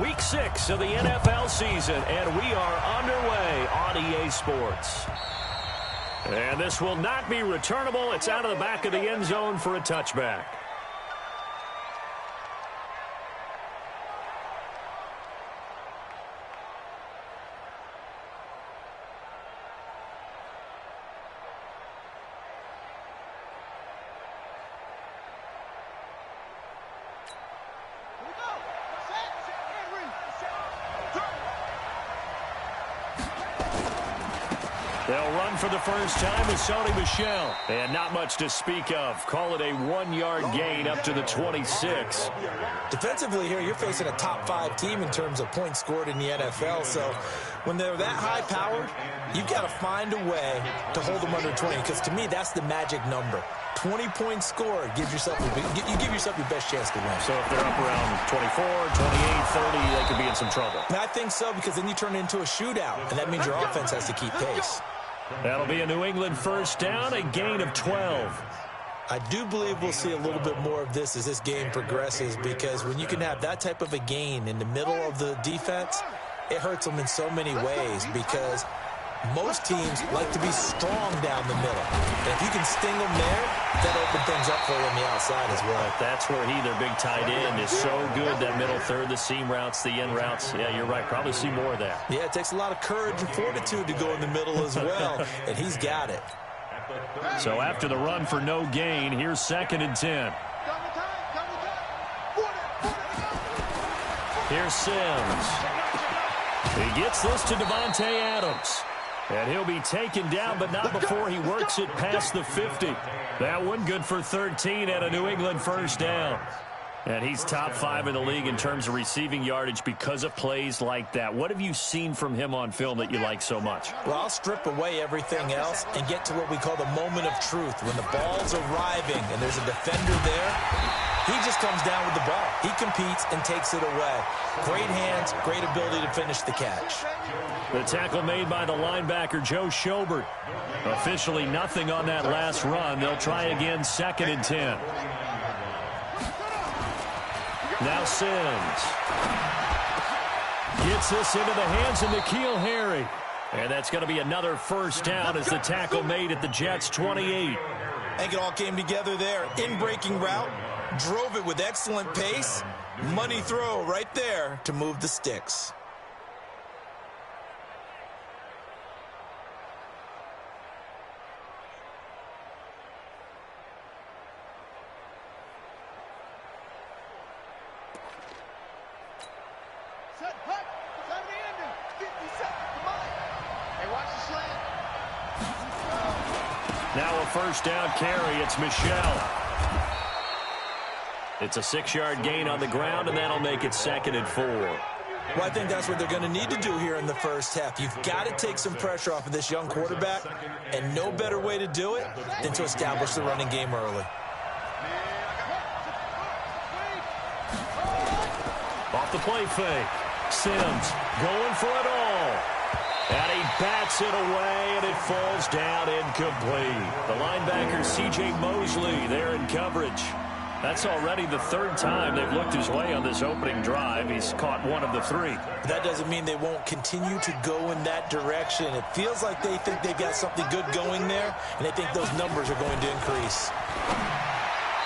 Week 6 of the NFL season, and we are underway on EA Sports. And this will not be returnable. It's out of the back of the end zone for a touchback. They'll run for the first time with Sony Michel. And not much to speak of. Call it a 1-yard gain up to the 26. Defensively here, you're facing a top 5 team in terms of points scored in the NFL. So when they're that high powered, you've got to find a way to hold them under 20. Because to me, that's the magic number. 20 points scored. You give yourself your best chance to win. So if they're up around 24, 28, 30, they could be in some trouble. And I think so, because then you turn it into a shootout. And that means your offense has to keep pace. That'll be a New England first down, a gain of 12. I do believe we'll see a little bit more of this as this game progresses, because when you can have that type of a gain in the middle of the defense, it hurts them in so many ways, because most teams like to be strong down the middle. And if you can sting them there, that opens things up for you on the outside as well. But that's where their big tight end, is so good. That middle third, the seam routes, the in routes. Yeah, you're right. Probably see more of that. Yeah, it takes a lot of courage and fortitude to go in the middle as well, and he's got it. So after the run for no gain, here's 2nd and 10. Here's Sims. He gets this to Devontae Adams. And he'll be taken down, but not before he works it past the 50. That one good for 13 and a New England first down. And he's top 5 in the league in terms of receiving yardage because of plays like that. What have you seen from him on film that you like so much? Well, I'll strip away everything else and get to what we call the moment of truth. When the ball's arriving and there's a defender there, he just comes down with the ball. He competes and takes it away. Great hands, great ability to finish the catch. The tackle made by the linebacker, Joe Schobert. Officially nothing on that last run. They'll try again, 2nd and 10. Now Sims. Gets this into the hands of N'Keal Harry. And that's going to be another first down as the tackle made at the Jets' 28. I think it all came together there. In-breaking route. Drove it with excellent pace. Money throw right there to move the sticks. Now a first down carry. It's Michel. It's a 6-yard gain on the ground, and that'll make it 2nd and 4. Well, I think that's what they're going to need to do here in the first half. You've got to take some pressure off of this young quarterback, and no better way to do it than to establish the running game early. Off the play fake. Sims going for it all. And he bats it away, and it falls down incomplete. The linebacker, C.J. Mosley, there in coverage. That's already the 3rd time they've looked his way on this opening drive. He's caught 1 of the 3. That doesn't mean they won't continue to go in that direction. It feels like they think they've got something good going there, and they think those numbers are going to increase.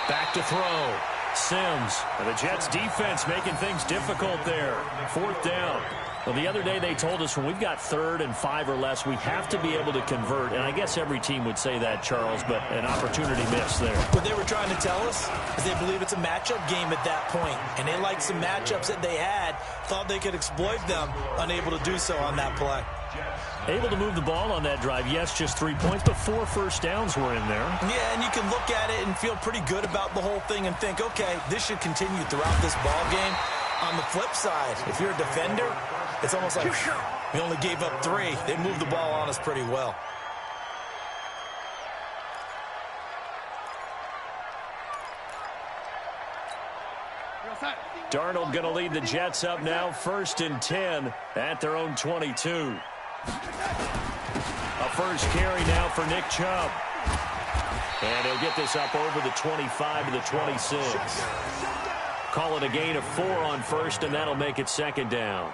Back to throw. Sims. And the Jets defense making things difficult there. 4th down. Well, the other day they told us when we've got 3rd and 5 or less, we have to be able to convert. And I guess every team would say that, Charles, but an opportunity missed there. What they were trying to tell us is they believe it's a matchup game at that point. And they liked some matchups that they had, thought they could exploit them, unable to do so on that play. Able to move the ball on that drive. Yes, just 3 points, but 4 first downs were in there. Yeah, and you can look at it and feel pretty good about the whole thing and think, okay, this should continue throughout this ball game. On the flip side, if you're a defender, it's almost like we only gave up 3. They moved the ball on us pretty well. Darnold going to lead the Jets up now, 1st and 10 at their own 22. A first carry now for Nick Chubb. And he'll get this up over the 25 to the 26. call it a gain of 4 on first, and that'll make it second down.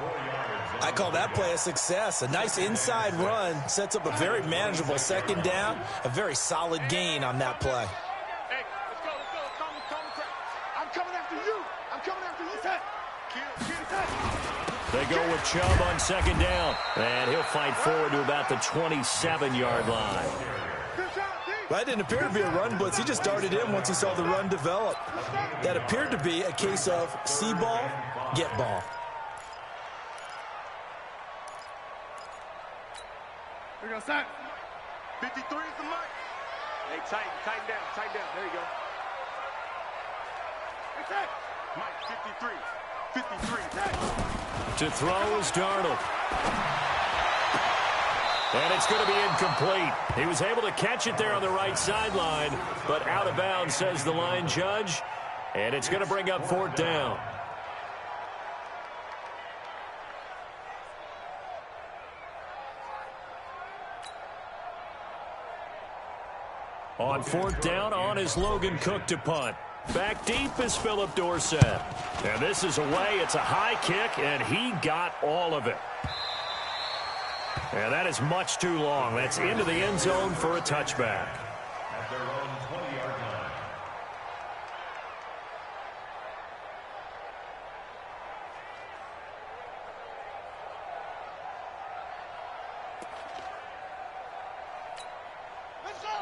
I call that play a success. A nice inside run sets up a very manageable second down, a very solid gain on that play. Hey, let's go. I'm coming after you. They go with Chubb on second down, and he'll fight forward to about the 27-yard line. That didn't appear to be a run blitz. He just darted in once he saw the run develop. That appeared to be a case of see ball, get ball. Here we go, Sack. 53 is the mark. Hey, tighten down. There you go. Hey, Sack. Mike, 53, Sack. To throw is Darnold. And it's going to be incomplete. He was able to catch it there on the right sideline, but out of bounds, says the line judge. And it's going to bring up 4th down. On 4th down, on is Logan Cook to punt. Back deep is Philip Dorsett. And this is away. It's a high kick, and he got all of it. And that is much too long. That's into the end zone for a touchback. At their own 20-yard line.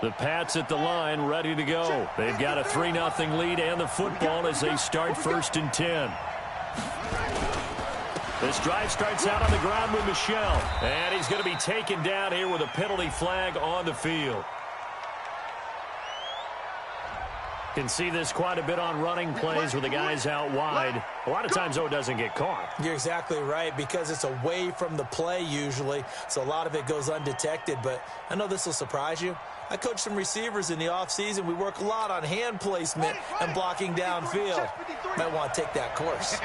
The Pats at the line, ready to go. They've got a 3-0 lead and the football as they start 1st and 10. This drive starts out on the ground with Michel. And he's going to be taken down here with a penalty flag on the field. Can see this quite a bit on running plays with the guys out wide. A lot of times, though, it doesn't get caught. You're exactly right, because it's away from the play usually, so a lot of it goes undetected. But I know this will surprise you. I coach some receivers in the offseason. We work a lot on hand placement and blocking downfield. Might want to take that course.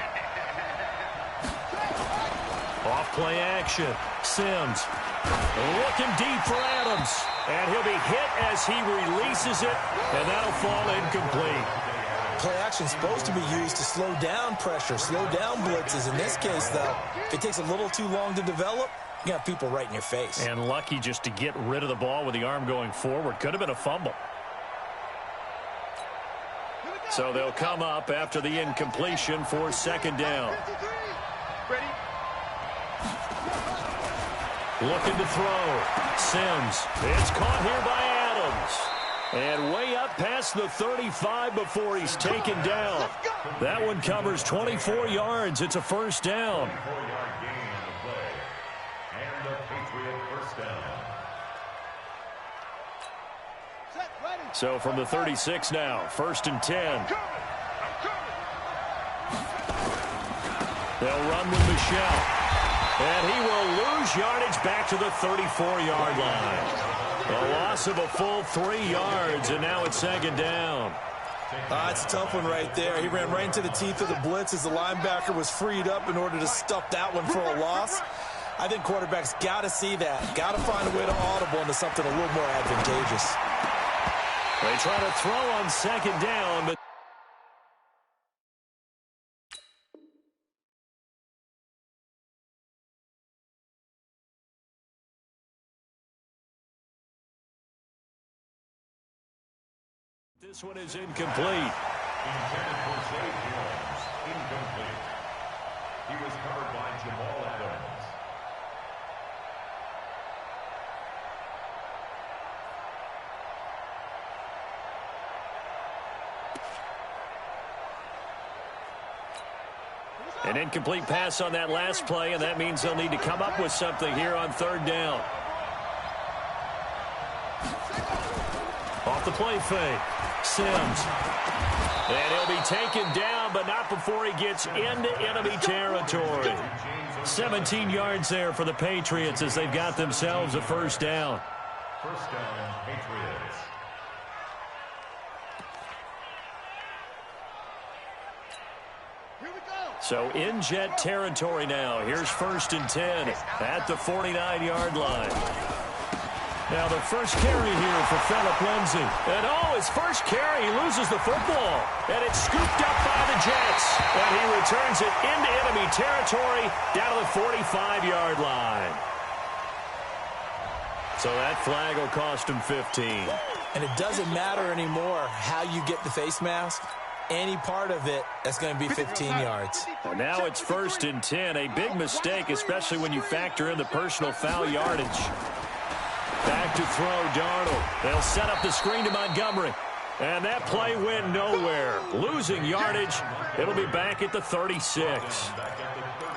Off play action. Sims looking deep for Adams. And he'll be hit as he releases it, and that'll fall incomplete. Play action's supposed to be used to slow down pressure, slow down blitzes. In this case, though, if it takes a little too long to develop, you got people right in your face. And lucky just to get rid of the ball with the arm going forward. Could have been a fumble. So they'll come up after the incompletion for 2nd down. Ready? Looking to throw. Sims. It's caught here by Adams. And way up past the 35 before he's taken down. That one covers 24 yards. It's a 1st down. 4-yard gain on the play. And the Patriot 1st down. So from the 36 now, 1st and 10. They'll run with Michel. And he will lose yardage back to the 34-yard line. A loss of a full 3 yards, and now it's 2nd down. It's a tough one right there. He ran right into the teeth of the blitz as the linebacker was freed up in order to stuff that one for a loss. I think quarterbacks got to see that. Got to find a way to audible into something a little more advantageous. They try to throw on 2nd down, but this one is incomplete. Intended for Zay Jones. Incomplete. He was covered by Jamal Adams. An incomplete pass on that last play, and that means they'll need to come up with something here on 3rd down. Off the play fake. Sims. And he'll be taken down, but not before he gets into enemy territory. 17 yards there for the Patriots as they've got themselves a 1st down. 1st down, Patriots. So in Jet territory now. Here's 1st and 10 at the 49-yard line. Now the first carry here for Phillip Lindsay. And his first carry, he loses the football. And it's scooped up by the Jets. And he returns it into enemy territory down to the 45-yard line. So that flag will cost him 15. And it doesn't matter anymore how you get the face mask. Any part of it, that's going to be 15 yards. Well, now it's 1st and 10. A big mistake, especially when you factor in the personal foul yardage. Back to throw, Darnold. They'll set up the screen to Montgomery. And that play went nowhere. Losing yardage. It'll be back at the 36.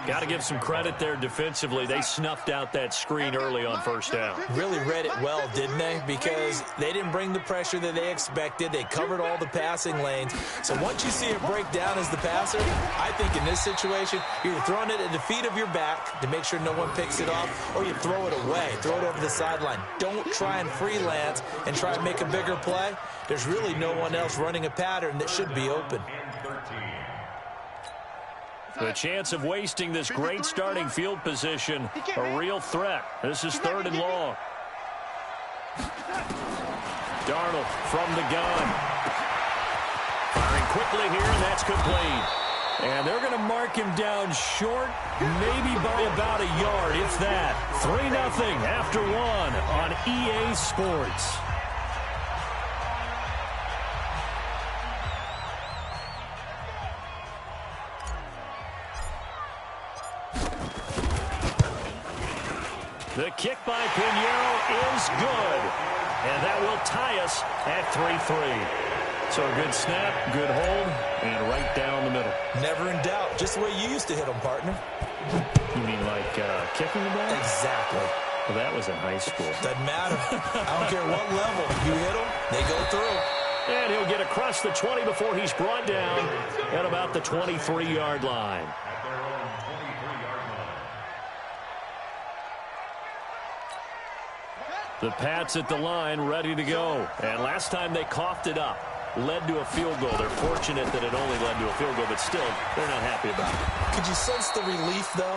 Got to give some credit there defensively. They snuffed out that screen early on 1st down. Really read it well, didn't they? Because they didn't bring the pressure that they expected. They covered all the passing lanes. So once you see it break down as the passer, I think in this situation, you're throwing it at the feet of your back to make sure no one picks it off, or you throw it away. Throw it over the sideline. Don't try and freelance and try and make a bigger play. There's really no one else running a pattern that should be open. The chance of wasting this great starting field position, a real threat. This is 3rd and long. Darnold from the gun. Firing quickly here, and that's complete. And they're going to mark him down short, maybe by about a yard, if that. 3-0 after 1 on EA Sports. The kick by Pinheiro is good. And that will tie us at 3-3. So a good snap, good hold, and right down the middle. Never in doubt. Just the way you used to hit them, partner. You mean like kicking the ball? Exactly. Well, that was in high school. Doesn't matter. I don't care what level. You hit them, they go through. And he'll get across the 20 before he's brought down at about the 23-yard line. The Pats at the line, ready to go. And last time they coughed it up, led to a field goal. They're fortunate that it only led to a field goal, but still, they're not happy about it. Could you sense the relief, though,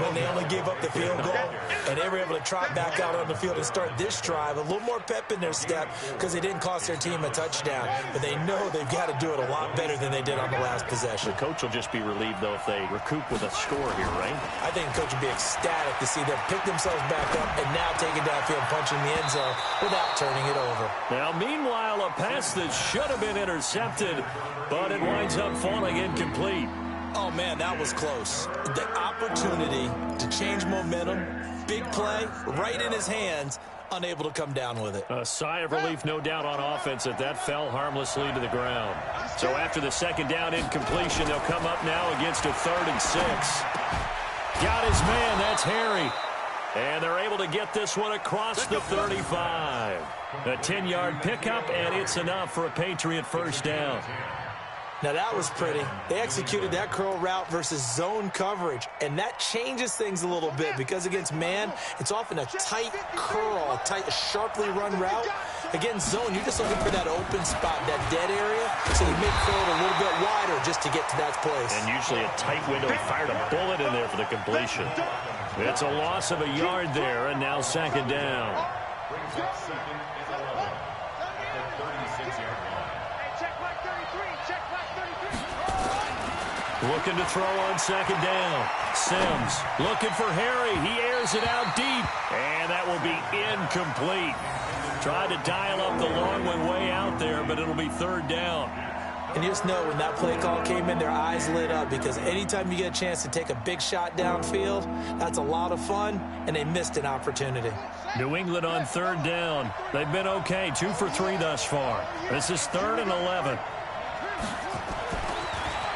when they only gave up the field goal and they were able to trot back out on the field and start this drive? A little more pep in their step because they didn't cost their team a touchdown, but they know they've got to do it a lot better than they did on the last possession. The coach will just be relieved, though, if they recoup with a score here, right? I think the coach will be ecstatic to see them pick themselves back up and now take it downfield, punching the end zone without turning it over. Now, meanwhile, a pass that should have been intercepted, but it winds up falling incomplete. Oh, man, that was close. The opportunity to change momentum, big play, right in his hands, unable to come down with it. A sigh of relief, no doubt, on offense that fell harmlessly to the ground. So after the 2nd down incompletion, they'll come up now against a 3rd and 6. Got his man, that's Harry. And they're able to get this one across the 35. A 10-yard pickup, and it's enough for a Patriot 1st down. Now, that was pretty. They executed that curl route versus zone coverage, and that changes things a little bit because against man, it's often a tight curl, tight, sharply run route. Against zone, you're just looking for that open spot, that dead area, so you may throw it a little bit wider just to get to that place. And usually a tight window. He fired a bullet in there for the completion. It's a loss of a yard there, and now 2nd down. Looking to throw on 2nd down. Sims looking for Harry. He airs it out deep, and that will be incomplete. Tried to dial up the long one way out there, but it'll be 3rd down. And you just know when that play call came in, their eyes lit up because anytime you get a chance to take a big shot downfield, that's a lot of fun, and they missed an opportunity. New England on 3rd down. They've been okay, 2 for 3 thus far. This is 3rd and 11.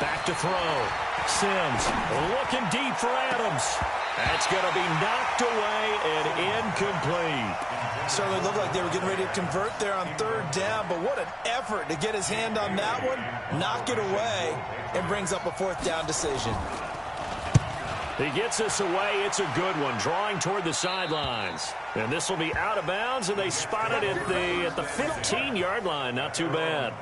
Back to throw. Sims looking deep for Adams. That's going to be knocked away and incomplete. Certainly looked like they were getting ready to convert there on 3rd down, but what an effort to get his hand on that one, knock it away, and brings up a 4th down decision. He gets this away. It's a good one, drawing toward the sidelines. And this will be out of bounds, and they spot it at the 15-yard line. Not too bad.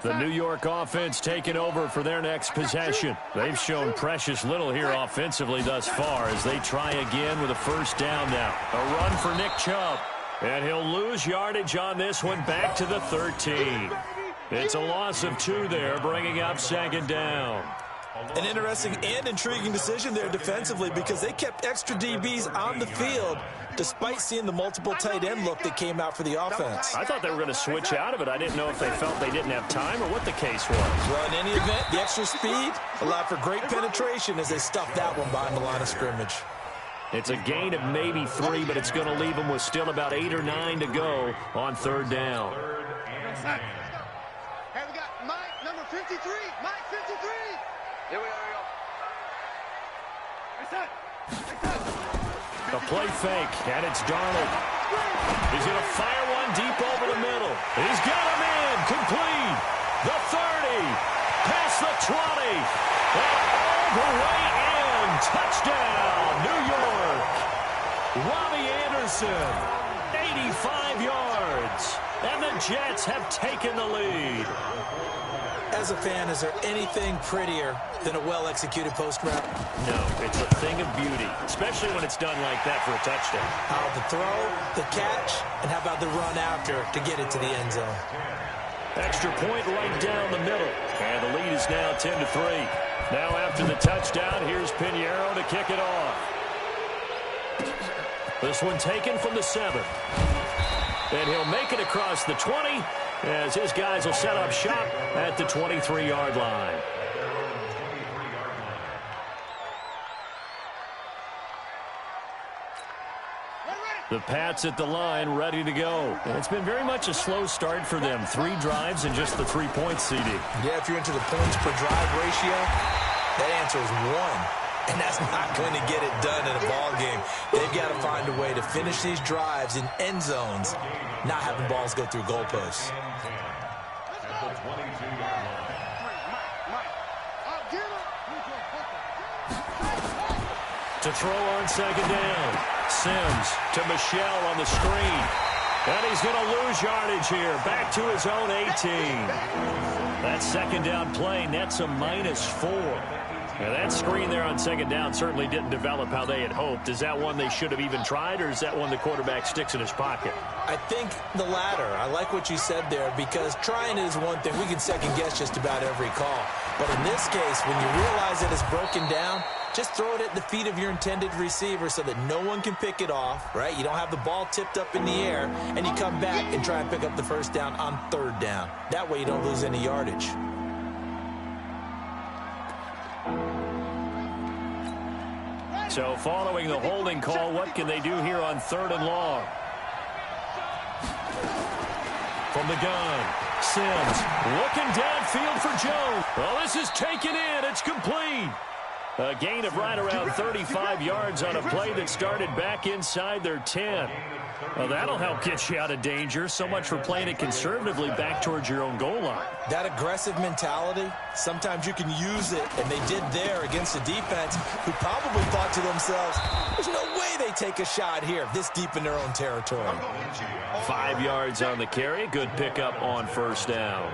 The New York offense taking over for their next possession. They've shown precious little here offensively thus far as they try again with a first down now. A run for Nick Chubb. And he'll lose yardage on this one back to the 13. It's a loss of 2 there, bringing up second down. An interesting and intriguing decision there defensively because they kept extra DBs on the field despite seeing the multiple tight end look that came out for the offense. I thought they were going to switch out of it. I didn't know if they felt they didn't have time or what the case was. Well, in any event, the extra speed allowed for great penetration as they stuffed that one behind the line of scrimmage. It's a gain of maybe 3, but it's going to leave them with still about 8 or 9 to go on third down. Hey, we got Mike, number 53. Mike, 53. Here we go. A play fake, and it's Darnold. He's going to fire one deep over the middle. He's got him in, complete. The 30, past the 20, and all the way in. Touchdown, New York. Robbie Anderson, 85 yards, and the Jets have taken the lead. As a fan, is there anything prettier than a well-executed post route? No, it's a thing of beauty, especially when it's done like that for a touchdown. The throw, the catch, and how about the run after to get it to the end zone? Extra point right down the middle, and the lead is now 10-3. Now after the touchdown, here's Pinheiro to kick it off. This one taken from the 7. And he'll make it across the 20 as his guys will set up shop at the 23-yard line. The Pats at the line, ready to go. And it's been very much a slow start for them. 3 drives and just the 3 points, CD. Yeah, if you're into the points per drive ratio, that answer is 1. And that's not going to get it done in a ball game. They've got to find a way to finish these drives in end zones, not having balls go through goalposts. To throw on second down. Sims to Michelle on the screen. And he's going to lose yardage here. Back to his own 18. That second down play nets a -4. Now, that screen there on second down certainly didn't develop how they had hoped. Is that one they should have even tried, or is that one the quarterback sticks in his pocket? I think the latter. I like what you said there because trying it is one thing. We can second-guess just about every call. But in this case, when you realize that it's broken down, just throw it at the feet of your intended receiver so that no one can pick it off, right? You don't have the ball tipped up in the air, and you come back and try and pick up the first down on third down. That way you don't lose any yardage. So following the holding call, what can they do here on 3rd and long? From the gun, Sims looking downfield for Jones. Well, this is taken in. It's complete. A gain of right around 35 yards on a play that started back inside their 10. Well, that'll help get you out of danger. So much for playing it conservatively back towards your own goal line. That aggressive mentality, sometimes you can use it, and they did there against a defense who probably thought to themselves, there's no way they take a shot here this deep in their own territory. 5 yards on the carry. Good pickup on first down.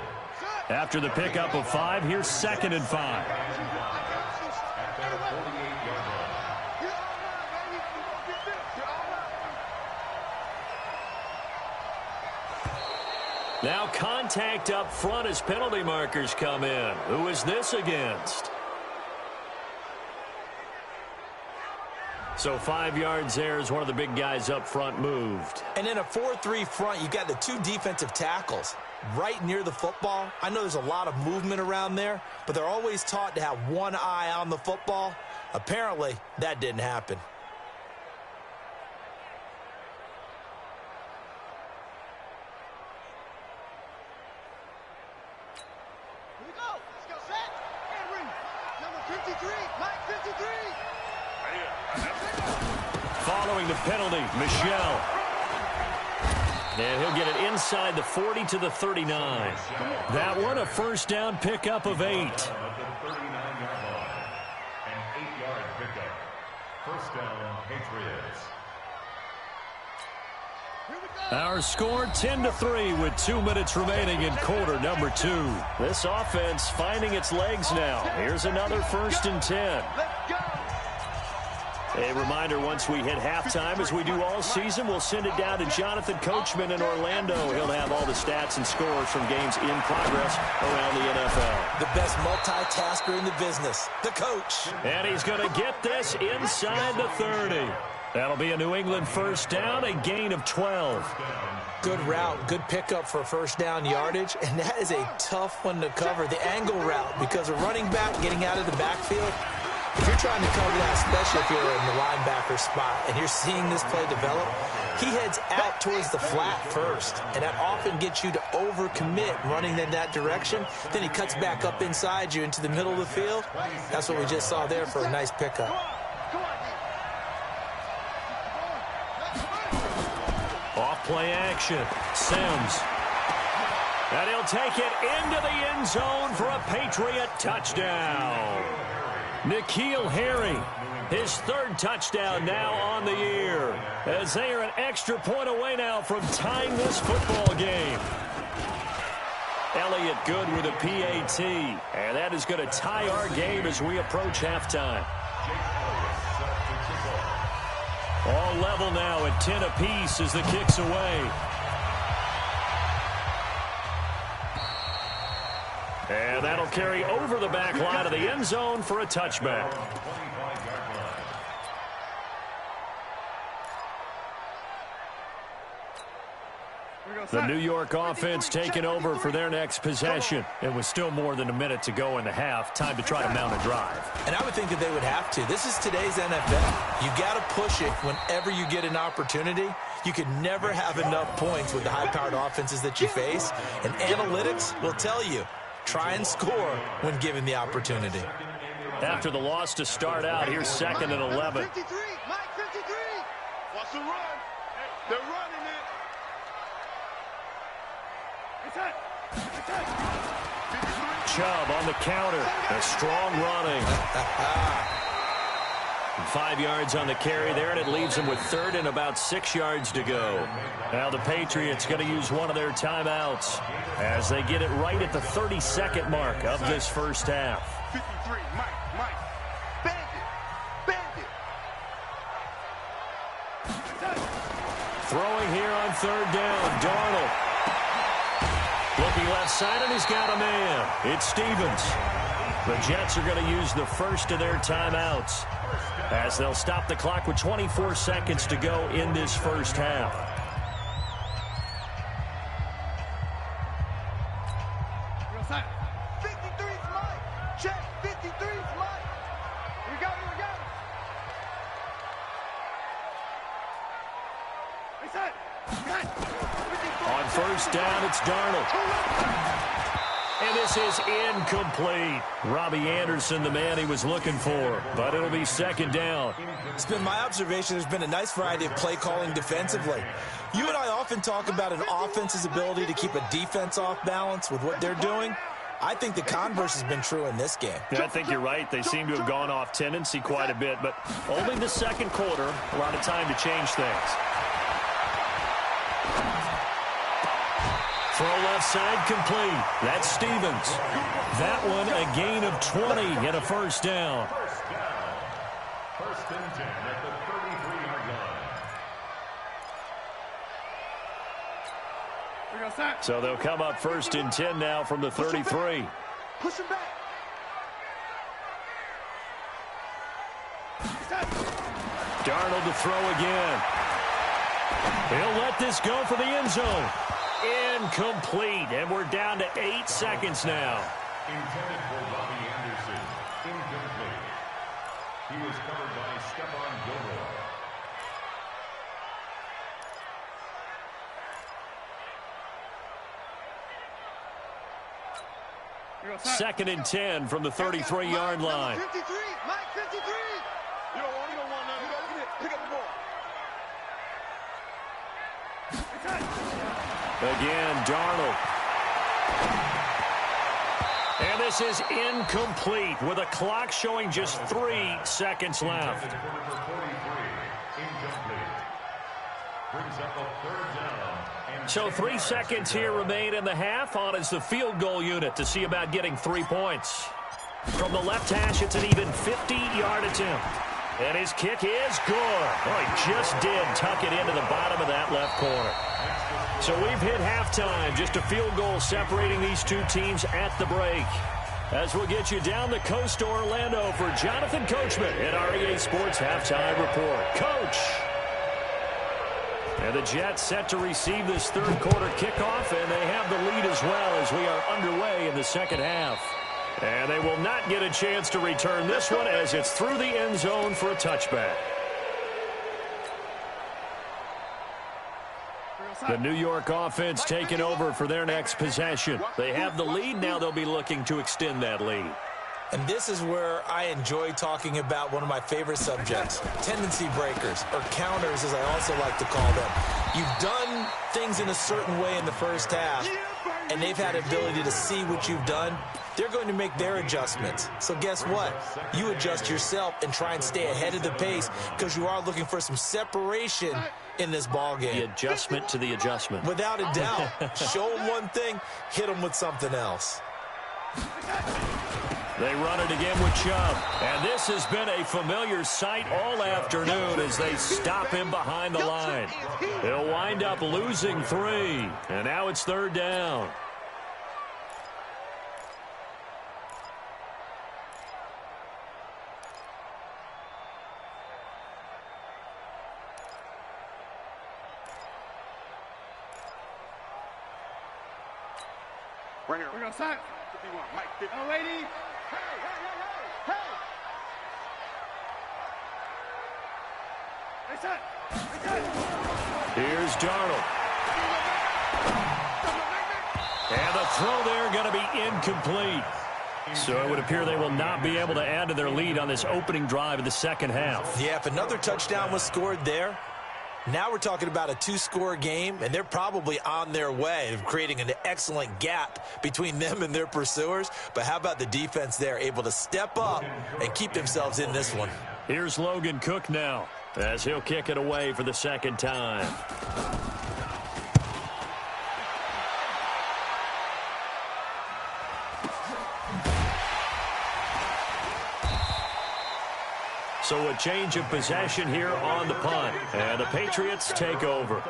After the pickup of 5, here's 2nd and 5. Now contact up front as penalty markers come in. Who is this against? So 5 yards there as one of the big guys up front moved. And in a 4-3 front, you've got the 2 defensive tackles right near the football. I know there's a lot of movement around there, but they're always taught to have one eye on the football. Apparently, that didn't happen. Following the penalty, Michelle. And he'll get it inside the 40 to the 39. That one, a first down pickup of 8. An 8-yard pickup. First down, Patriots. Our score 10-3 with 2 minutes remaining in quarter number 2. This offense finding its legs now. Here's another 1st and 10. A reminder, once we hit halftime, as we do all season, we'll send it down to Jonathan Coachman in Orlando. He'll have all the stats and scores from games in progress around the NFL. The best multitasker in the business, the coach. And he's going to get this inside the 30. That'll be a New England 1st down, a gain of 12. Good route, good pickup for 1st down yardage, and that is a tough one to cover, the angle route, because a running back getting out of the backfield, if you're trying to cover that, especially if you're in the linebacker spot and you're seeing this play develop, he heads out towards the flat first, and that often gets you to overcommit running in that direction. Then he cuts back up inside you into the middle of the field. That's what we just saw there for a nice pickup. Off play action. Sims. And he'll take it into the end zone for a Patriot touchdown. N'Keal Harry, his 3rd touchdown now on the year, as they are an extra point away now from tying this football game. Elliott good with a PAT, and that is going to tie our game as we approach halftime. All level now at 10 apiece as the kick's away. And that'll carry over the back line of the end zone for a touchback. The New York offense taking over for their next possession. It was still more than a minute to go in the half. Time to try to mount a drive. And I would think that they would have to. This is today's NFL. You got to push it whenever you get an opportunity. You can never have enough points with the high-powered offenses that you face. And analytics will tell you, try and score when given the opportunity. After the loss to start out, here's 2nd and 11. 53, Mike 53. Watch the run. They're running it. Chubb on the counter. A strong running. 5 yards on the carry there, and it leaves them with 3rd and about 6 yards to go. Now the Patriots going to use one of their timeouts as they get it right at the 32nd mark of this first half. 53, Mike. Bandit. Throwing here on 3rd down, Darnold. Looking left side, and he's got a man. It's Stevens. The Jets are going to use the first of their timeouts as they'll stop the clock with 24 seconds to go in this first half. On 1st down, it's Darnold. And this is incomplete. Robbie Anderson, the man he was looking for, but it'll be 2nd down. It's been my observation there's been a nice variety of play calling defensively. You and I often talk about an offense's ability to keep a defense off balance with what they're doing. I think the converse has been true in this game. Yeah, I think you're right. They seem to have gone off tendency quite a bit, but only the 2nd quarter, a lot of time to change things. Throw left side complete. That's Stevens. That one a gain of 20 and a 1st down. 1st and 10 at the 33-yard line. So they'll come up 1st and 10 now from the 33. Push him back. Darnold to throw again. He'll let this go for the end zone. Incomplete, and we're down to 8 seconds now. Intended for Robbie Anderson. Incomplete. He was covered by Stephon Gilmore. 2nd and 10 from the 33-yard line. 53, Mike 53. You don't want nothing. Pick up the ball. Again, Darnold. And this is incomplete with a clock showing just 3 seconds left. brings up a 3rd down. So 3 seconds here remain in the half. On is the field goal unit to see about getting 3 points. From the left hash, it's an even 50-yard attempt. And his kick is good. Oh, he just did tuck it into the bottom of that left corner. So we've hit halftime. Just a field goal separating these two teams at the break. As we'll get you down the coast to Orlando for Jonathan Coachman at our EA Sports Halftime Report. Coach! And the Jets set to receive this third quarter kickoff, and they have the lead as well as we are underway in the second half. And they will not get a chance to return this one as it's through the end zone for a touchback. The New York offense taking over for their next possession. They have the lead. Now they'll be looking to extend that lead. And this is where I enjoy talking about one of my favorite subjects, tendency breakers, or counters as I also like to call them. You've done things in a certain way in the first half, and they've had the ability to see what you've done. They're going to make their adjustments. So guess what? You adjust yourself and try and stay ahead of the pace because you are looking for some separation in this ball game. The adjustment to the adjustment. Without a doubt. Show them one thing, hit them with something else. They run it again with Chubb. And this has been a familiar sight all afternoon as they stop him behind the line. He'll wind up losing 3. And now it's 3rd down. Right here. We're going to sign. 51. Mike, 50. Oh, lady. Hey, hey, hey, hey, hey. Here's Darnold. And the throw there going to be incomplete. So it would appear they will not be able to add to their lead on this opening drive of the second half. Yeah, if another touchdown was scored there, now we're talking about a 2-score game, and they're probably on their way of creating an excellent gap between them and their pursuers. But how about the defense there, able to step up and keep themselves in this one? Here's Logan Cook now as he'll kick it away for the second time. So a change of possession here on the punt. And the Patriots take over.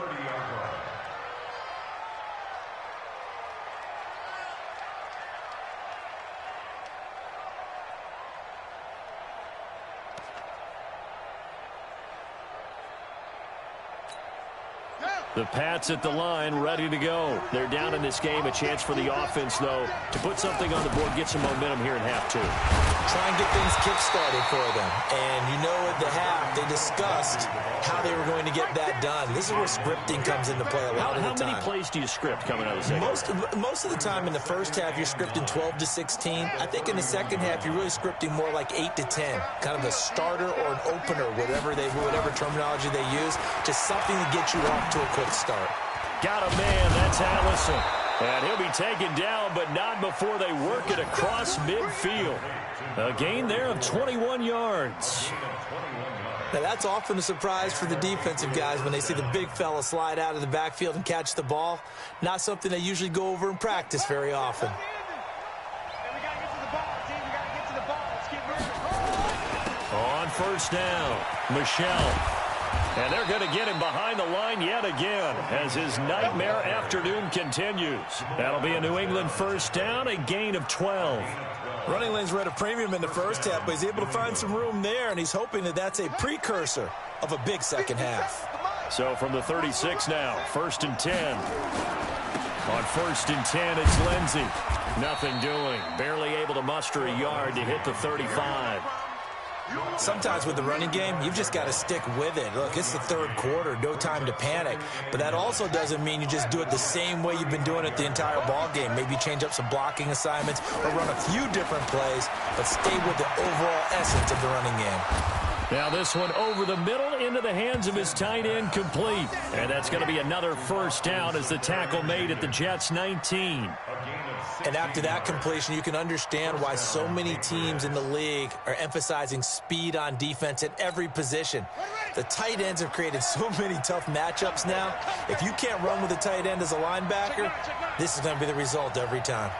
The Pats at the line, ready to go. They're down in this game. A chance for the offense, though, to put something on the board, get some momentum here in half 2. Try and get things kick-started for them. And you know at the half, they discussed how they were going to get that done. This is where scripting comes into play a lot of the time. How many plays do you script coming out of the second? Most of the time in the first half, you're scripting 12 to 16. I think in the second half, you're really scripting more like 8 to 10. Kind of a starter or an opener, whatever terminology they use. Just something to get you off to a quick start. Got a man. That's Allison. And he'll be taken down, but not before they work it across midfield. A gain there of 21 yards. Now, that's often a surprise for the defensive guys when they see the big fella slide out of the backfield and catch the ball. Not something they usually go over in practice very often. On first down, Michelle. And they're going to get him behind the line yet again as his nightmare afternoon continues. That'll be a New England first down, a gain of 12. Running lanes were at a premium in the first half, but he's able to find some room there, and he's hoping that that's a precursor of a big second half. So from the 36 now, 1st and 10. On 1st and 10, it's Lindsey. Nothing doing. Barely able to muster a yard to hit the 35. Sometimes with the running game, you've just got to stick with it. Look, it's the third quarter, no time to panic. But that also doesn't mean you just do it the same way you've been doing it the entire ball game. Maybe change up some blocking assignments or run a few different plays, but stay with the overall essence of the running game. Now this one over the middle into the hands of his tight end, complete. And that's going to be another first down as the tackle made at the Jets' 19. And after that completion, you can understand why so many teams in the league are emphasizing speed on defense at every position. The tight ends have created so many tough matchups now. If you can't run with a tight end as a linebacker, this is going to be the result every time.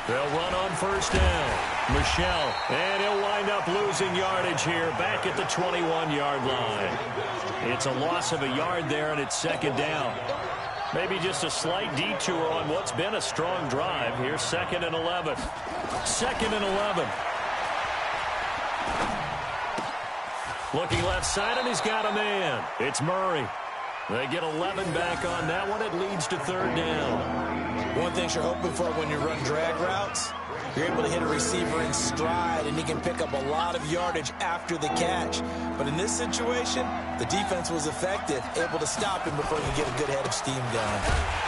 They'll run on first down. Michelle, and he'll wind up losing yardage here back at the 21-yard line. It's a loss of a yard there, and it's second down. Maybe just a slight detour on what's been a strong drive. Here's 2nd and 11. 2nd and 11. Looking left side, and he's got a man. It's Murray. They get 11 back on that one. It leads to 3rd down. One thing you're hoping for when you run drag routes, you're able to hit a receiver in stride, and he can pick up a lot of yardage after the catch. But in this situation, the defense was effective, able to stop him before he could get a good head of steam going.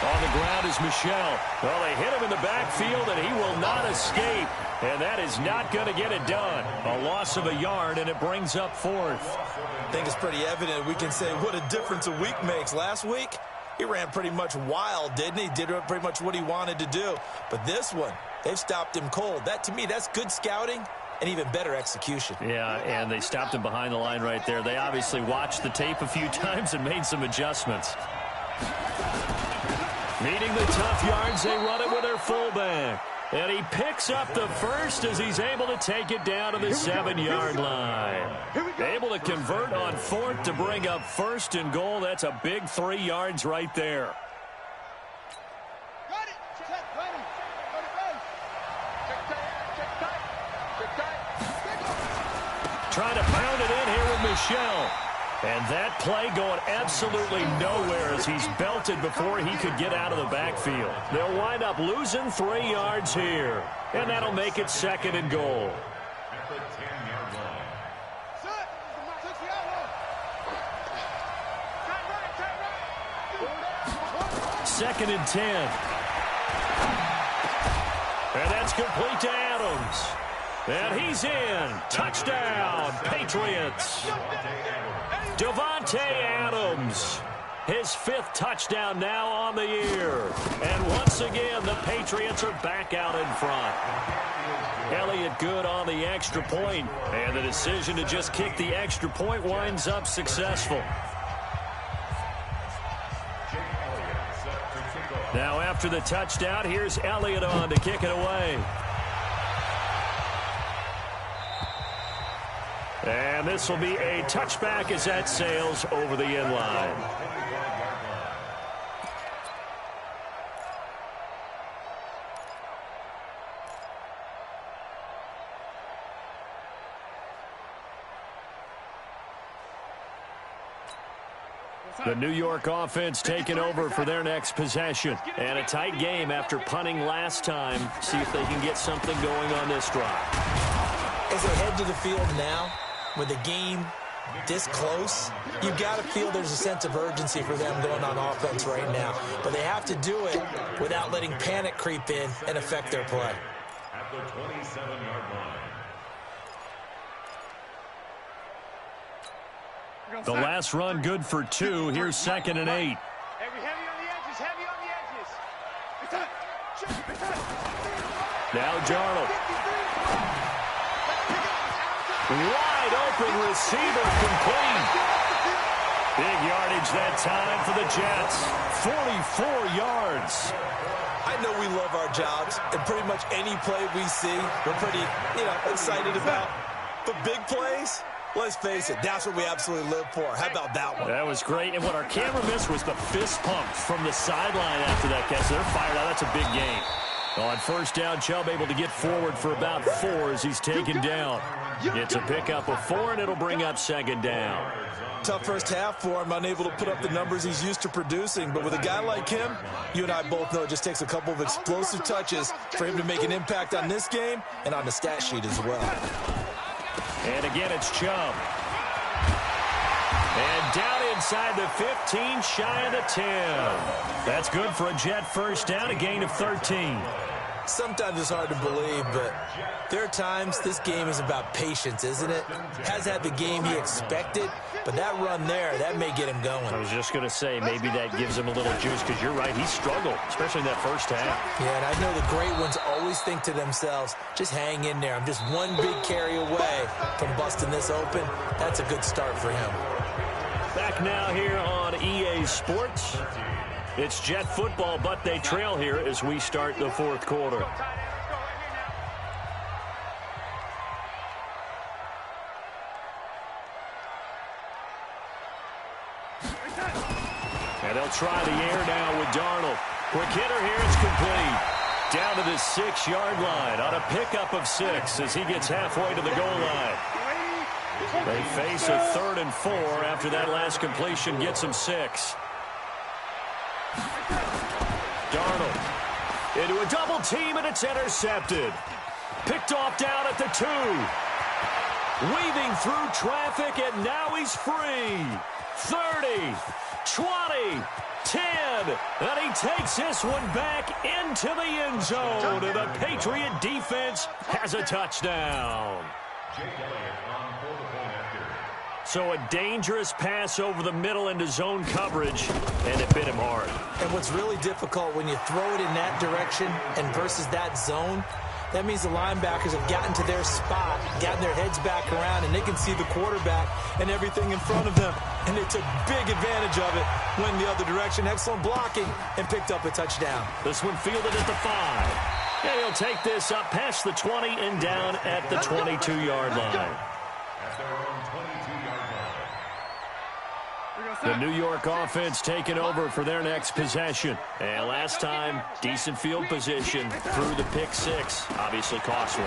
On the ground is Michelle. Well, they hit him in the backfield, and he will not escape. And that is not going to get it done. A loss of a yard, and it brings up 4th. I think it's pretty evident. We can say what a difference a week makes. Last week, he ran pretty much wild, didn't he? Did pretty much what he wanted to do. But this one, they've stopped him cold. That, to me, that's good scouting and even better execution. Yeah, and they stopped him behind the line right there. They obviously watched the tape a few times and made some adjustments. Needing the tough yards, they run it with their fullback. And he picks up the first as he's able to take it down to the 7-yard line. Able to convert on 4th to bring up 1st and goal. That's a big 3 yards right there. Trying to pound it in here with Michelle. And that play going absolutely nowhere as he's belted before he could get out of the backfield. They'll wind up losing 3 yards here. And that'll make it 2nd and goal. At the 10-yard line. 2nd and 10. And that's complete to Adams. And he's in. Touchdown, Patriots. Davante Adams. His 5th touchdown now on the year. And once again, the Patriots are back out in front. Elliott good on the extra point. And the decision to just kick the extra point winds up successful. Now after the touchdown, here's Elliott on to kick it away. And this will be a touchback as that sails over the end line. The New York offense taking over for their next possession. And a tight game after punting last time. See if they can get something going on this drive. As they head to the field now, with the game this close, you've got to feel there's a sense of urgency for them going on offense right now. But they have to do it without letting panic creep in and affect their play. At the 27-yard line. The last run good for 2. Here's 2nd and 8. Heavy on the edges, heavy on the edges. Now Darnold. Wide open receiver complete. Big yardage that time for the Jets. 44 yards. I know we love our jobs, and pretty much any play we see, we're pretty, excited about. But big plays, let's face it, that's what we absolutely live for. How about that one? That was great. And what our camera missed was the fist pump from the sideline after that catch. They're fired out. That's a big gain. On first down, Chubb able to get forward for about 4 as he's taken down. It's a pickup of 4, and it'll bring up 2nd down. Tough first half for him, unable to put up the numbers he's used to producing. But with a guy like him, you and I both know it just takes a couple of explosive touches for him to make an impact on this game and on the stat sheet as well. And again, it's Chubb. And down inside the 15, shy of the 10. That's good for a Jet first down, a gain of 13. Sometimes it's hard to believe, but there are times this game is about patience, isn't it? Has had the game he expected, but that run there, that may get him going. I was just going to say, maybe that gives him a little juice, because you're right, he struggled, especially in that first half. Yeah, and I know the great ones always think to themselves, just hang in there. I'm just one big carry away from busting this open. That's a good start for him. Back now here on EA Sports. It's Jet football, but they trail here as we start the fourth quarter. And they'll try the air now with Darnold. Quick hitter here, it's complete. Down to the 6-yard line on a pickup of 6 as he gets halfway to the goal line. They face a 3rd and 4 after that last completion gets them 6. Darnold into a double team, and it's intercepted. Picked off down at the 2. Weaving through traffic, and now he's free. 30, 20, 10, and he takes this one back into the end zone, and the Patriot defense has a touchdown. So a dangerous pass over the middle into zone coverage, and it bit him hard. And what's really difficult when you throw it in that direction and versus that zone, that means the linebackers have gotten to their spot, gotten their heads back around, and they can see the quarterback and everything in front of them. And they took big advantage of it, went the other direction, excellent blocking, and picked up a touchdown. This one fielded at the 5. And he'll take this up past the 20 and down at the 22-yard line. The New York offense taking over for their next possession. And last time, decent field position through the pick 6. Obviously costly.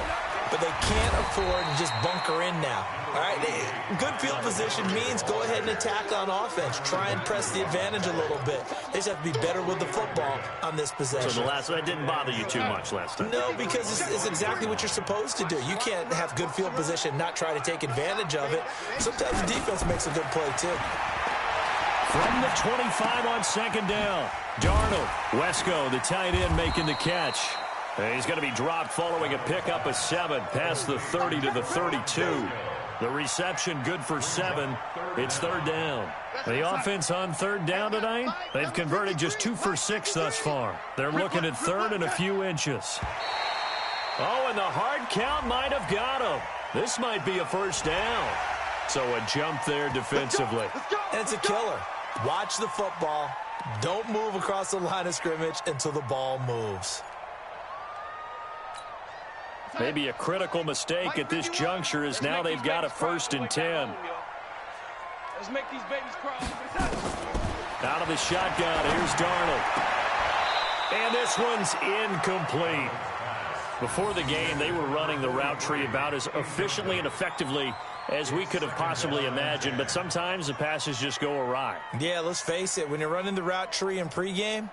But they can't afford to just bunker in now. All right, good field position means go ahead and attack on offense. Try and press the advantage a little bit. They just have to be better with the football on this possession. So the last one didn't bother you too much last time? No, because it's exactly what you're supposed to do. You can't have good field position and not try to take advantage of it. Sometimes the defense makes a good play, too. From the 25 on 2nd down, Darnold. Wesco, the tight end, making the catch. And he's going to be dropped following a pickup of 7 past the 30 to the 32. The reception good for 7. It's 3rd down. The offense on 3rd down tonight, they've converted just 2 for 6 thus far. They're looking at 3rd and a few inches. Oh, and the hard count might have got him. This might be a 1st down. So a jump there defensively. And it's a killer. Watch the football. Don't move across the line of scrimmage until the ball moves. Maybe a critical mistake at this juncture is now they've got a 1st and 10. Let's make these babies cry. Out of the shotgun, here's Darnold. And this one's incomplete. Before the game, they were running the route tree about as efficiently and effectively as we could have possibly imagined, but sometimes the passes just go awry. Yeah, let's face it. When you're running the route tree in pregame,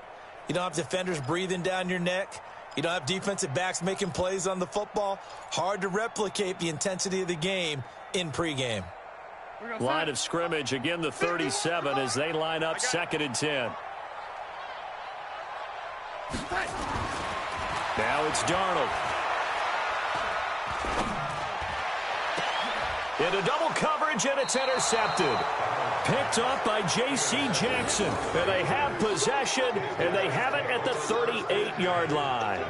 you don't have defenders breathing down your neck. You don't have defensive backs making plays on the football. Hard to replicate the intensity of the game in pregame. Line of scrimmage, again the 37 as they line up 2nd and 10. Now it's Darnold. Into double coverage, and it's intercepted. Picked off by J.C. Jackson. And they have possession, and they have it at the 38-yard line.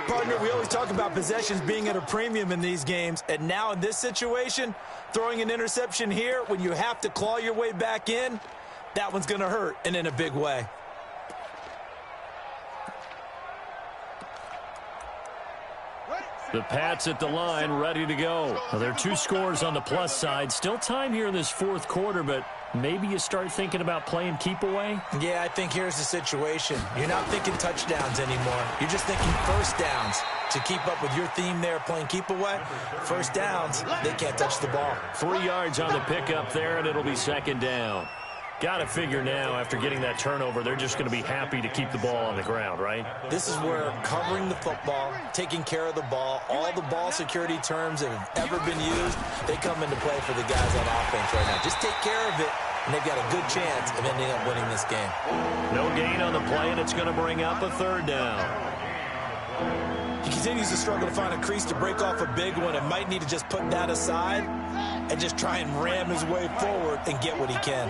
Partner, we always talk about possessions being at a premium in these games. And now in this situation, throwing an interception here when you have to claw your way back in, that one's going to hurt, and in a big way. The Pats at the line, ready to go. Well, there are 2 scores on the plus side. Still time here in this 4th quarter, but maybe you start thinking about playing keep away? Yeah, I think here's the situation. You're not thinking touchdowns anymore. You're just thinking 1st downs. To keep up with your theme there, playing keep away, 1st downs, they can't touch the ball. 3 yards on the pickup there, and it'll be 2nd down. Got to figure now, after getting that turnover, they're just going to be happy to keep the ball on the ground, right? This is where covering the football, taking care of the ball, all the ball security terms that have ever been used, they come into play for the guys on offense right now. Just take care of it, and they've got a good chance of ending up winning this game. No gain on the play, and it's going to bring up a 3rd down. He continues to struggle to find a crease to break off a big one and might need to just put that aside and just try and ram his way forward and get what he can.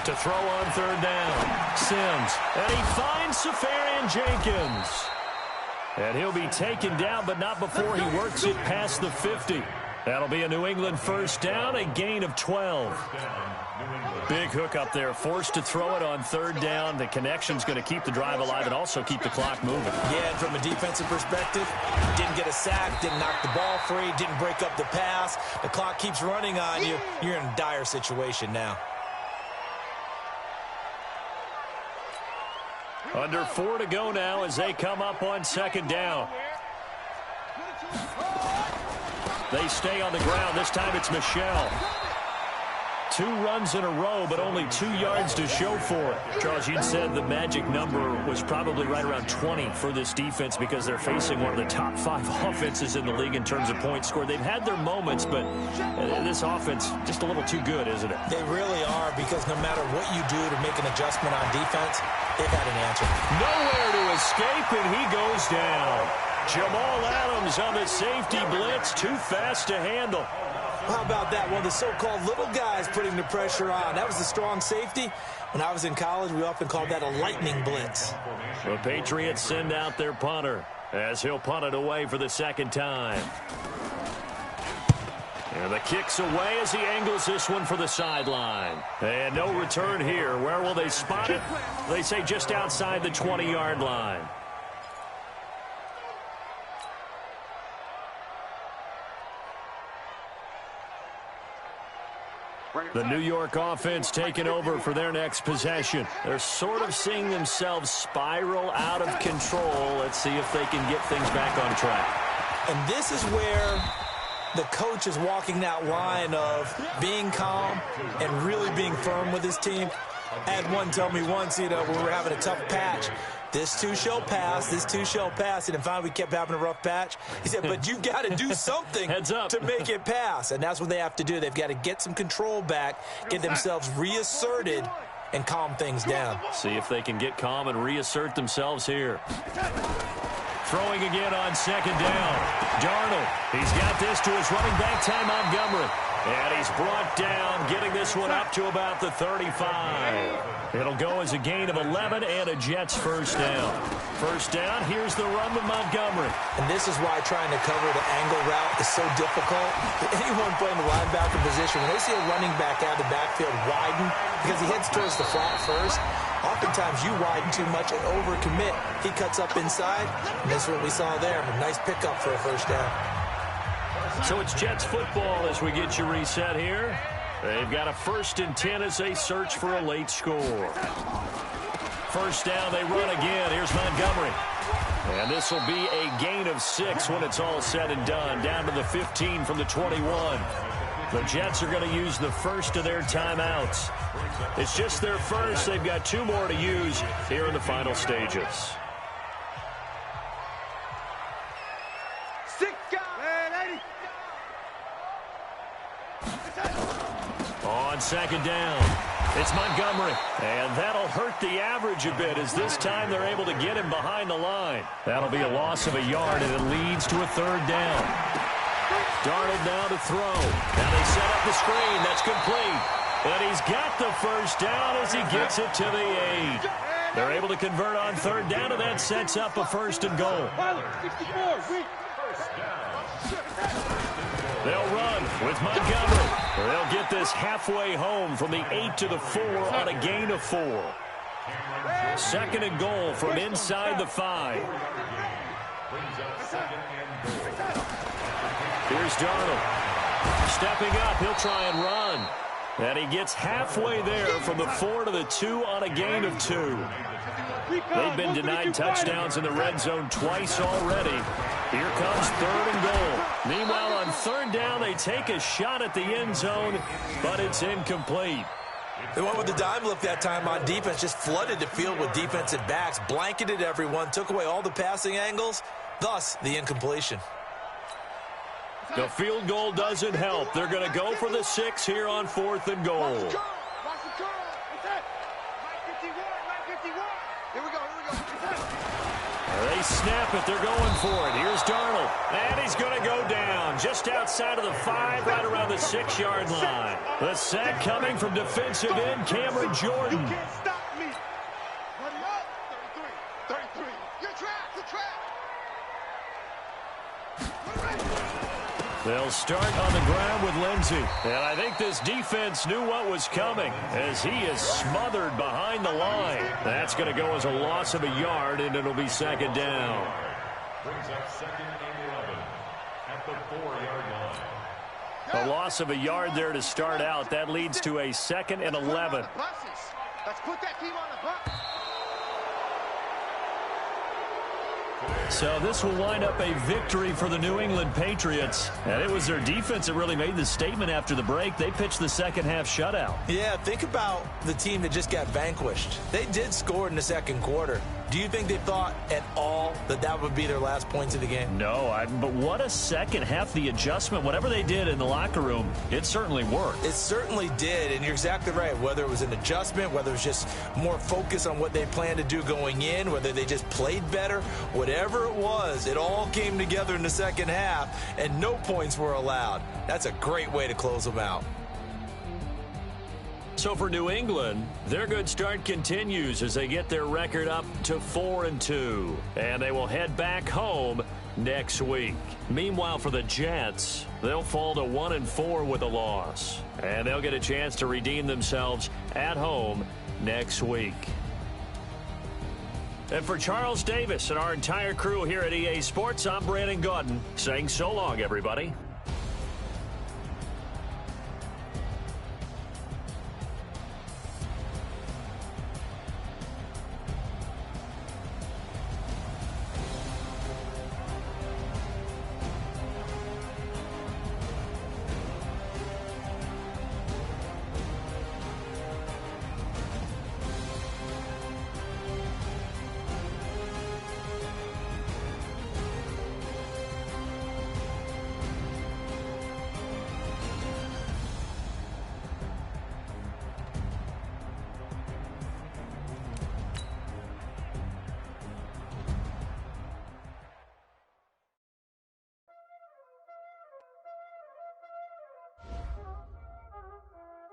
To throw on third down, Sims, and he finds Safarian-Jenkins. And he'll be taken down, but not before he works it past the 50. That'll be a New England first down, a gain of 12. Big hook up there, forced to throw it on third down. The connection's going to keep the drive alive and also keep the clock moving. Yeah, and from a defensive perspective, didn't get a sack, didn't knock the ball free, didn't break up the pass. The clock keeps running on you. You're in a dire situation now. Under 4 to go now as they come up on second down. They stay on the ground. This time it's Michel. 2 runs in a row, but only 2 yards to show for it. Charles, you'd said the magic number was probably right around 20 for this defense because they're facing one of the top 5 offenses in the league in terms of points scored. They've had their moments, but this offense just a little too good, isn't it? They really are, because no matter what you do to make an adjustment on defense, they've got an answer. Nowhere to escape, and he goes down. Jamal Adams on the safety blitz, too fast to handle. How about that? One of the so-called little guys putting the pressure on. That was the strong safety. When I was in college, we often called that a lightning blitz. The Patriots send out their punter as he'll punt it away for the second time. And the kick's away as he angles this one for the sideline. And no return here. Where will they spot it? They say just outside the 20-yard line. The New York offense taking over for their next possession. They're sort of seeing themselves spiral out of control. Let's see if they can get things back on track. And this is where the coach is walking that line of being calm and really being firm with his team. I had one tell me once, when we were having a tough patch, this too shall pass, this too shall pass. And finally, we kept having a rough patch. He said, but you've got to do something to make it pass. And that's what they have to do. They've got to get some control back, get themselves reasserted, and calm things down. See if they can get calm and reassert themselves here. Throwing again on second down. Darnold, he's got this to his running back, Ty Montgomery. And he's brought down, getting this one up to about the 35. It'll go as a gain of 11 and a Jets first down. First down, here's the run with Montgomery. And this is why trying to cover the angle route is so difficult. Anyone playing the linebacker position, when they see a running back out of the backfield widen, because he heads towards the flat first, oftentimes you widen too much and overcommit. He cuts up inside, and that's what we saw there. A nice pickup for a first down. So it's Jets football as we get you reset here. They've got a 1st and 10 as they search for a late score. First down, they run again. Here's Montgomery. And this will be a gain of 6 when it's all said and done. Down to the 15 from the 21. The Jets are going to use the first of their timeouts. It's just their first. They've got 2 more to use here in the final stages. On second down, it's Montgomery. And that'll hurt the average a bit as this time they're able to get him behind the line. That'll be a loss of a yard, and it leads to a 3rd down. Darnold now to throw. Now they set up the screen. That's complete. And he's got the first down as he gets it to the 8. They're able to convert on 3rd down, and that sets up a 1st and goal. They'll run with Montgomery. They'll get this halfway home from the 8 to the 4 on a gain of 4. 2nd and goal from inside the 5. Here's Darnold. Stepping up, he'll try and run. And he gets halfway there from the 4 to the 2 on a gain of 2. They've been denied touchdowns in the red zone twice already. Here comes 3rd and goal. Meanwhile, on 3rd down, they take a shot at the end zone, but it's incomplete. They went with the dime look that time on defense, just flooded the field with defensive backs, blanketed everyone, took away all the passing angles, thus the incompletion. The field goal doesn't help. They're going to go for the 6 here on 4th and goal. They snap it. They're going for it. Here's Darnold. And he's going to go down just outside of the 5, right around the 6-yard line. The sack coming from defensive end Cameron Jordan. You can't stop me. Hurry up. 33. You're trapped. You're trapped. They'll start on the ground with Lindsey. And I think this defense knew what was coming as he is smothered behind the line. That's going to go as a loss of a yard, and it'll be second down. Brings up 2nd and 11 at the 4-yard line. A loss of a yard there to start out. That leads to a 2nd and 11. Let's put that team on the bus. So this will wind up a victory for the New England Patriots. And it was their defense that really made the statement after the break. They pitched the second half shutout. Yeah, think about the team that just got vanquished. They did score in the second quarter. Do you think they thought at all that that would be their last points of the game? No, but what a second half. The adjustment, whatever they did in the locker room, it certainly worked. It certainly did, and you're exactly right. Whether it was an adjustment, whether it was just more focus on what they planned to do going in, whether they just played better, whatever it was, it all came together in the second half, and no points were allowed. That's a great way to close them out. So for New England, their good start continues as they get their record up to 4-2. And they will head back home next week. Meanwhile, for the Jets, they'll fall to 1-4 with a loss. And they'll get a chance to redeem themselves at home next week. And for Charles Davis and our entire crew here at EA Sports, I'm Brandon Gaudin saying so long, everybody.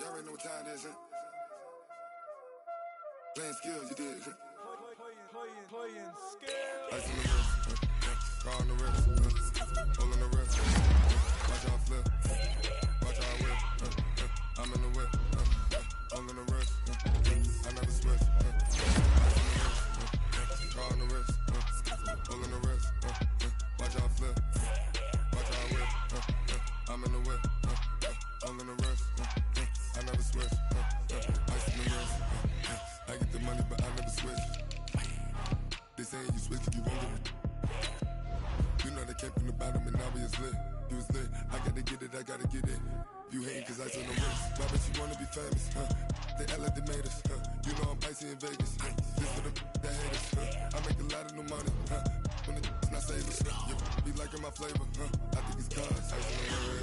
Y'all already know what time it is, huh? Playing skills, you did, huh? Playing skills. Ice on the wrist, car on the wrist, hole in the wrist. Watch y'all flip, watch y'all whip. I'm in the whip, hole in the wrist. I never switch. Ice on the wrist, car on the wrist, hole in the wrist. Watch y'all flip, watch y'all whip. I'm in the whip, hole in the wrist. I never switch, ice in the wrist. I get the money, but I never switch. They saying you switch, you won't get it. You know they came from the bottom and now we is lit. You was lit, I gotta get it, I gotta get it. You hating cause ice on the wrist. Why bet you wanna be famous, huh? They act like they made us, huh? You know I'm icy in Vegas. This for the that hate us, huh? I make a lot of new money, huh? When it's not savers, you be liking my flavor, huh? I think it's cause ice on the wrist.